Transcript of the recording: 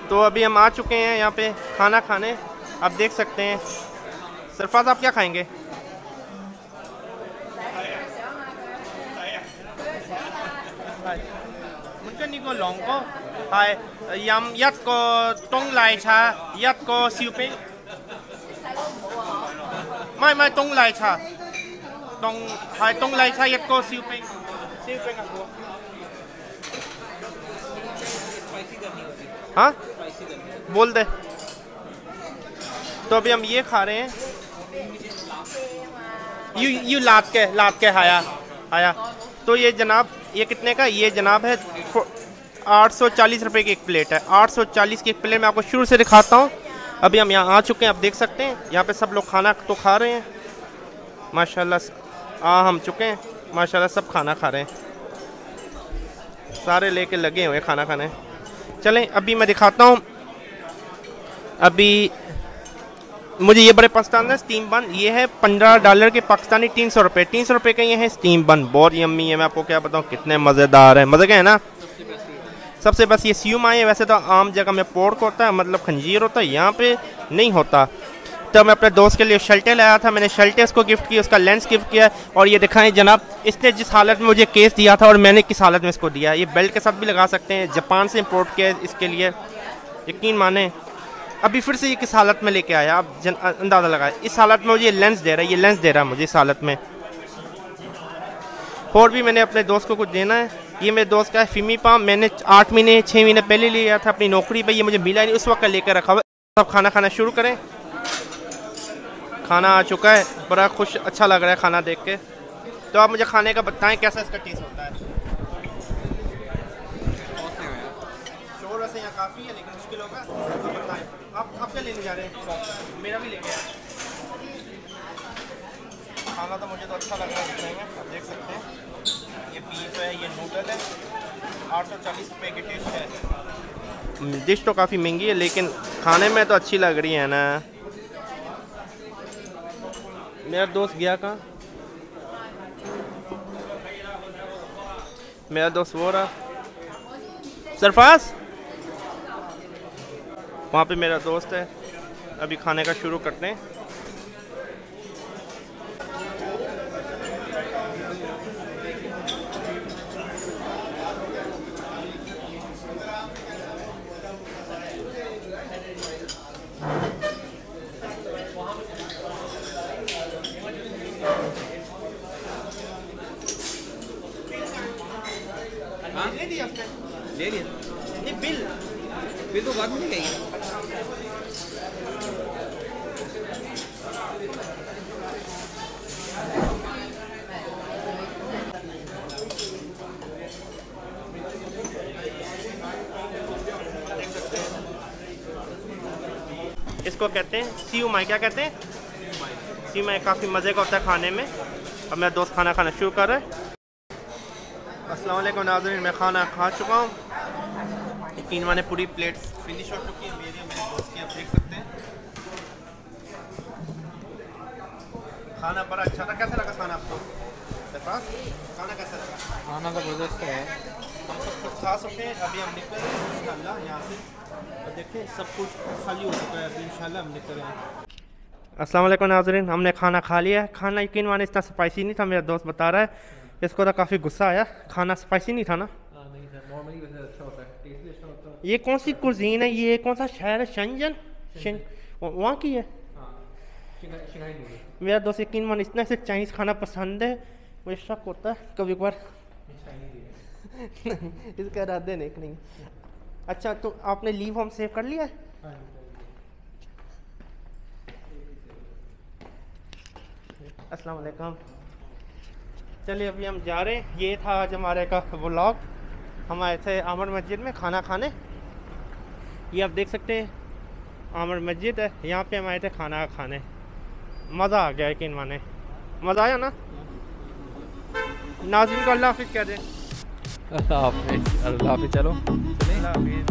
तो अभी हम आ चुके हैं यहाँ पे खाना खाने। आप देख सकते हैं। सरफराज आप क्या खाएंगे? मुझे निको लोंगो हाय यम यत को टोंग लाई छा यत को सिउपिंग मैं टोंग लाई छा टोंग लाई छा यत को सिउपिंग आपको हाँ बोल दे। तो अभी हम ये खा रहे हैं। यू लात के आया। तो ये जनाब ये कितने का? ये जनाब है 840 रुपये की एक प्लेट है। 840 की एक प्लेट मैं आपको शुरू से दिखाता हूँ। अभी हम यहाँ आ चुके हैं, आप देख सकते हैं। यहाँ पे सब लोग खाना तो खा रहे हैं माशाल्लाह। हम चुके हैं माशाल्लाह, सब खाना खा रहे हैं, सारे लेके लगे हुए खाना खाने। चलें अभी मैं दिखाता हूँ। अभी मुझे ये बड़े पसंद है स्टीम बन। ये है $15 के पाकिस्तानी 300 रुपये। 300 रुपये का ये है स्टीम बन। बहुत यम्मी है, मैं आपको क्या बताऊँ कितने मज़ेदार है। मज़े के है ना। सबसे बस ये स्यूम आए। वैसे तो आम जगह में पोर्क होता है, मतलब खंजीर होता है, यहाँ पे नहीं होता। तो मैं अपने दोस्त के लिए शर्टें लाया था। मैंने शर्टें उसको गिफ्ट की, उसका लेंस गिफ्ट किया। और ये दिखाएं जनाब, इसने जिस हालत में मुझे केस दिया था और मैंने किस हालत में इसको दिया। ये बेल्ट के साथ भी लगा सकते हैं। जापान से इम्पोर्ट किया इसके लिए, यकीन माने। अभी फिर से ये किस हालत में लेके आया आप अंदाज़ा लगाए। इस हालत में मुझे ये लेंस दे रहा है, ये लेंस दे रहा है मुझे इस हालत में। और भी मैंने अपने दोस्त को कुछ देना है। ये मेरे दोस्त का है फिमी पाम। मैंने 8 महीने 6 महीने पहले लिया था अपनी नौकरी पे। ये मुझे मिला नहीं, उस वक्त लेकर रखा हुआ। सब खाना खाना शुरू करें। खाना आ चुका है, बड़ा खुश अच्छा लग रहा है खाना देख के। तो आप मुझे खाने का बताएं कैसा इसका टेस्ट होता है। शोर वैसे यहाँ काफ़ी है लेकिन मुश्किल होगा। आप बताएं आप क्या लेने जा रहे हैं? मेरा भी लेके आए। खाना तो मुझे तो अच्छा लग रहा है दिखने में, आप देख सकते हैं। ये बीफ है, ये नूडल है। 840 रुपये की टेस्ट है। डिश तो काफ़ी महंगी है लेकिन खाने में तो अच्छी लग रही है ना। मेरा दोस्त गया कहाँ? मेरा दोस्त वो रहा सरफराज, वहाँ पे मेरा दोस्त है। अभी खाने का शुरू करते हैं। ले लिया नहीं, बिल तो बाद में नहीं गई। इसको कहते हैं सीयू माई। क्या कहते हैं? सीयू माई। काफ़ी मज़े का होता है खाने में। अब मेरा दोस्त खाना खाना शुरू कर रहा है। अस्सलाम वालेकुम नाज़रीन, मैं खाना खा चुका हूँ। यकीन माने पूरी प्लेट फिनिश हो चुकी है मेरी, मेरे दोस्त की। आप देख सकते हैं खाना बड़ा अच्छा था। कैसा लगा खाना आपको? खाना कैसा लगा? खाना तो ज़बरदस्त है। हम सब कुछ खा सकते हैं। अभी हम निकल रहे हैं इंशाल्लाह यहाँ से। तो देखिए सब कुछ खाली हो चुका है। अभी इंशाल्लाह हम निकल रहे हैं। अस्सलाम वालेकुम नाज़रीन, हमने खाना खा लिया। खाना यकीन माने इतना स्पाइसी नहीं था। मेरा दोस्त बता रहा है इसको तो काफ़ी गुस्सा आया। खाना स्पाइसी नहीं था ना। नहीं सर, नॉर्मली वैसे अच्छा होता है, टेस्ट भी अच्छा होता है। ये कौन सी कुजीन है? ये कौन सा शहर है? शेंजन वहाँ की है। Shanghai noodle. मेरा दोस्त यकीन मान इतना से चाइनीज़ खाना पसंद है, मुझे शक होता है कभी कभार। इसका इरादे नहीं। अच्छा तो आपने लीव होम सेव कर लिया है? अस्सलाम वालेकुम। चलिए अभी हम जा रहे हैं। ये था आज हमारे का व्लॉग। हम आए थे आमर मस्जिद में खाना खाने। ये आप देख सकते हैं आमर मस्जिद है, यहाँ पे हम आए थे खाना खाने। मज़ा आ गया यकीन माने। मज़ा आया ना? नाज़रीन को अल्लाह हाफिज़ कह दें। अल्लाह हाफिज़। चलो अल्लाह हाफिज़।